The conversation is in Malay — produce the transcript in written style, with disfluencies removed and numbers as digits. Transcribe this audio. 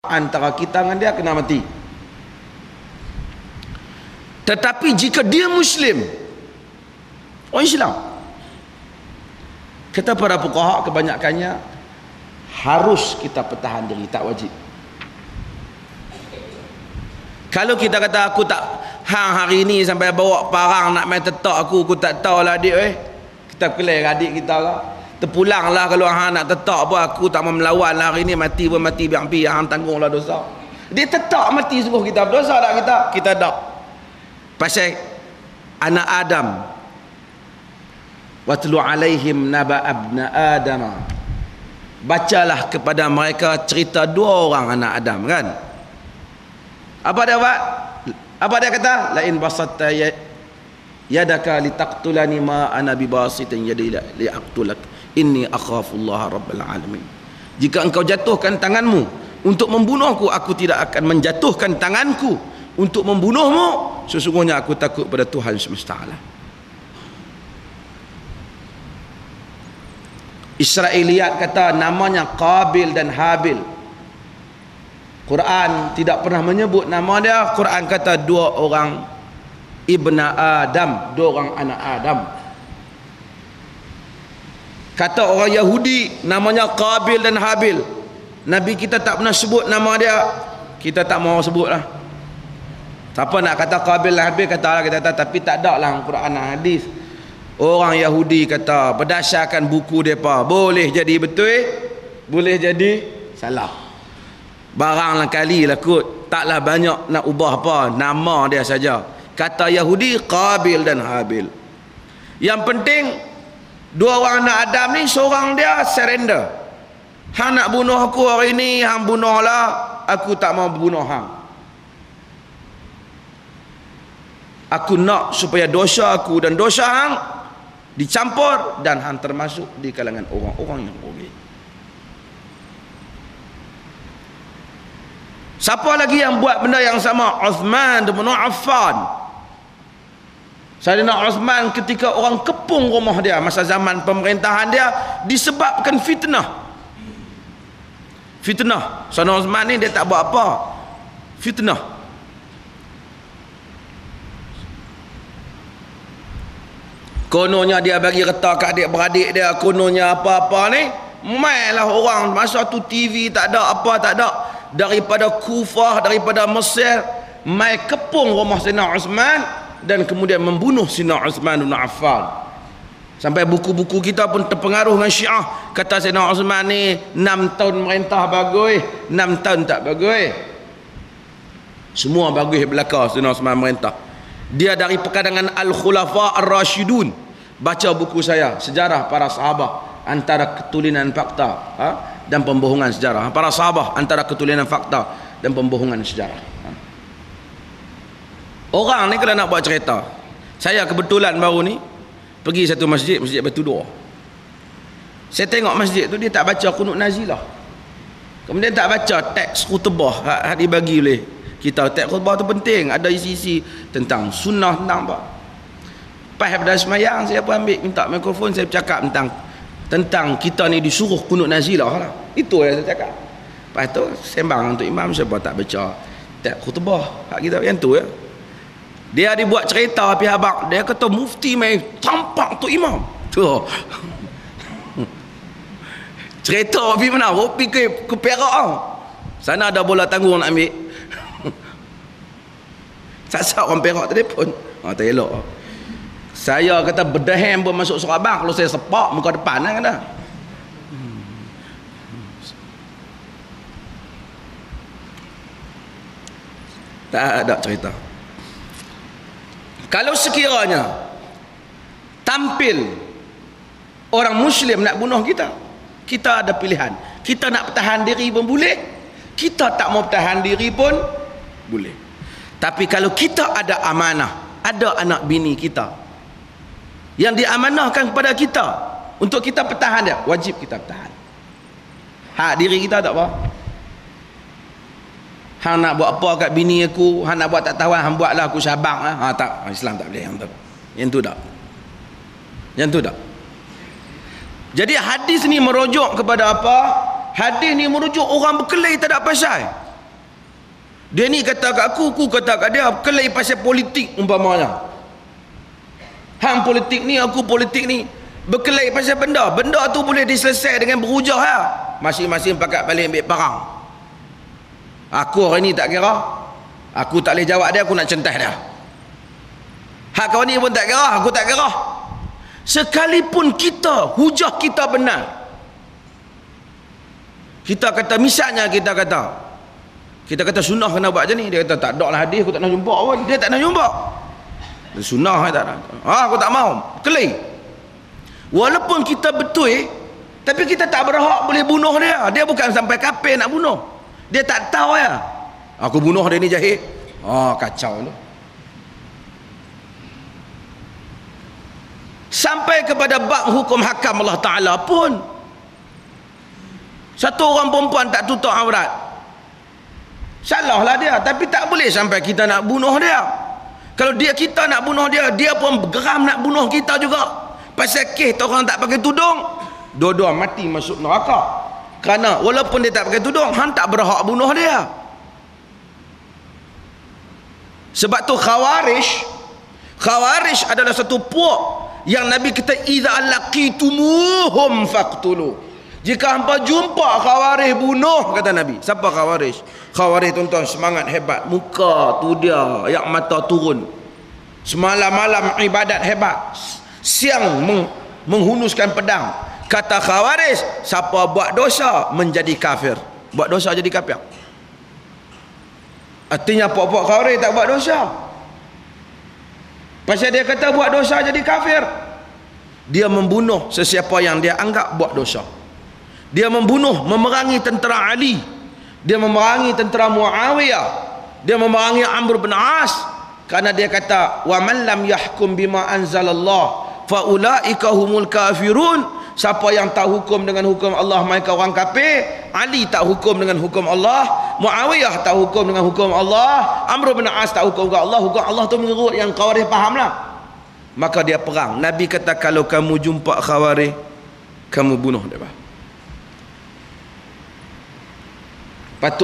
antara kita dengan dia kena mati. Tetapi jika dia Muslim, orang Islam, kata para fuqaha kebanyakannya harus kita pertahan diri, tak wajib. Kalau kita kata aku tak hang hari ni sampai bawa parang nak main tetak aku tak tahulah adik kita kelai adik kita lah. Terpulanglah kalau hang nak tetak apa aku tak mau melawan lah hari ni, mati pun mati biar pi hang tanggunglah dosa. Dia tetak mati suruh kita berdosa tak kita? Kita tak. Pasal anak Adam, watlu alaihim naba abna Adam, bacalah kepada mereka cerita dua orang anak Adam, kan? Apa dia buat? Apa dia kata? Lain basatta yadaka litaqtulani ma ana bibasitin yadi liaqtulak inni akhafullaha rabbal alamin. Jika engkau jatuhkan tanganmu untuk membunuhku, aku tidak akan menjatuhkan tanganku untuk membunuhmu. Sesungguhnya aku takut pada Tuhan semesta alam. Israiliyat kata namanya Qabil dan Habil. Quran tidak pernah menyebut nama dia. Quran kata dua orang ibna Adam, dua orang anak Adam. Kata orang Yahudi namanya Qabil dan Habil. Nabi kita tak pernah sebut nama dia. Kita tak mau sebut lah. Siapa nak kata Qabil dan Habil, katalah kita kata, tapi tak ada lah Quran dan hadis. Orang Yahudi kata berdasarkan buku mereka boleh jadi betul, boleh jadi salah. Barang lah kali lah kot, taklah banyak nak ubah apa, nama dia saja. Kata Yahudi Qabil dan Habil. Yang penting dua orang anak Adam ni seorang dia surrender. Hang nak bunuh aku hari ni, hang bunuhlah, aku tak mau bunuh hang. Aku nak supaya dosa aku dan dosa hang dicampur dan hang termasuk di kalangan orang-orang yang rugi. Siapa lagi yang buat benda yang sama? Uthman bin Affan. Sayyidina Uthman ketika orang kepung rumah dia masa zaman pemerintahan dia disebabkan fitnah. Fitnah. Sayyidina Uthman ni dia tak buat apa. Fitnah. Kononnya dia bagi retak kat adik-beradik dia, kononnya apa-apa ni, mainlah orang masa tu TV tak ada, apa tak ada. Daripada Kufah, daripada Mesir, mai kepung rumah Sayyidina Uthman dan kemudian membunuh Sayyidina Uthman bin Affan. Sampai buku-buku kita pun terpengaruh dengan Syiah. Kata Sayyidina Uthman ni 6 tahun merintah bagus, 6 tahun tak bagus. Semua bagus belaka Sayyidina Uthman merintah. Dia dari perkadangan Al-Khulafa Ar-Rashidun. Baca buku saya, sejarah para sahabat antara ketulinan fakta dan pembohongan sejarah. Para sahabat antara ketulinan fakta dan pembohongan sejarah. Orang ni kalau nak buat cerita, saya kebetulan baru ni pergi satu masjid, Masjid Batu Dua. Saya tengok masjid tu dia tak baca Qunut Nazilah. Kemudian tak baca teks khutbah hak dibagi oleh kita. Teks khutbah tu penting, ada isi-isi tentang sunnah, tentang apa. Pas pada semayang saya pun ambil minta mikrofon, saya bercakap tentang kita ni disuruh Qunut Nazilah lah. Itu yang saya cakap. Lepas tu sembang untuk imam, siapa tak baca teks khutbah hak kita yang tu ya. Dia dibuat cerita pihak abang, dia kata mufti mai tampak tu imam tu. Cerita pergi mana? Pergi ke Perak. Sana ada bola tanggung nak ambil. Sasa orang Perak telefon. Tak elok. Saya kata berdahem pun masuk surat abang kalau saya sepak muka depan kan dah. Tak ada cerita. Kalau sekiranya tampil orang Muslim nak bunuh kita, kita ada pilihan. Kita nak bertahan diri pun boleh, kita tak mau bertahan diri pun boleh. Tapi kalau kita ada amanah, ada anak bini kita yang diamanahkan kepada kita untuk kita pertahan dia, wajib kita pertahan. Hak diri kita tak apa. Hang nak buat apa kat bini aku, hang nak buat tak tahu, hang buatlah aku syabang lah. Tak, Islam tak boleh yang tu. Yang tu tak. Yang tu tak. Jadi hadis ni merujuk kepada apa? Hadis ni merujuk orang berkelahi tak ada pasal. Dia ni kata kat aku kata kat dia, berkelahi pasal politik umpamanya. Hang politik ni, aku politik ni, berkelahi pasal benda tu boleh diselesai dengan berhujah ya. Masing-masing pakat balik ambil parang. Aku hari ni tak kira, aku tak boleh jawab dia, aku nak centah dia. Hak kawan ni pun tak kira, aku tak kira. Sekalipun kita, hujah kita benar, kita kata, misalnya kita kata sunnah kena buat macam ni, dia kata tak ada lah hadis, aku tak nak jumpa pun. Dia tak nak jumpa, sunnah tak nak, aku tak mahu, kelih. Walaupun kita betul, tapi kita tak berhak boleh bunuh dia. Dia bukan sampai kafir nak bunuh, dia tak tahu ya, aku bunuh dia ni jahil. Kacau tu. Sampai kepada bab hukum hakam Allah Ta'ala pun, satu orang perempuan tak tutup aurat, salahlah dia, tapi tak boleh sampai kita nak bunuh dia. Kalau kita nak bunuh dia, dia pun geram nak bunuh kita juga. Pasal kes orang tak pakai tudung, dua-dua mati masuk neraka. Kerana walaupun dia tak pakai tudung, hang tak berhak bunuh dia. Sebab tu Khawarij adalah satu puak yang Nabi kata, idza laqitumuhum faqtulu. Jika hampa jumpa Khawarij, bunuh, kata Nabi. Siapa Khawarij? Khawarij, tuan-tuan, semangat hebat, muka tu dia yang mata turun, semalam-malam ibadat hebat, siang menghunuskan pedang. Kata Khawarij, siapa buat dosa menjadi kafir. Buat dosa jadi kafir. Artinya puak-puak Khawarij tak buat dosa. Pasal dia kata buat dosa jadi kafir. Dia membunuh sesiapa yang dia anggap buat dosa. Dia membunuh, memerangi tentera Ali, dia memerangi tentera Muawiyah, dia memerangi Amr bin As, kerana dia kata, wa man lam yahkum bima anzalallah fa ulaika humul kafirun. Siapa yang tak hukum dengan hukum Allah, mereka orang kafir. Ali tak hukum dengan hukum Allah, Muawiyah tak hukum dengan hukum Allah, Amr bin As tak hukum dengan Allah. Hukum Allah tu menurut yang Khawarij fahamlah. Maka dia perang. Nabi kata, kalau kamu jumpa Khawarij, kamu bunuh dia. Patut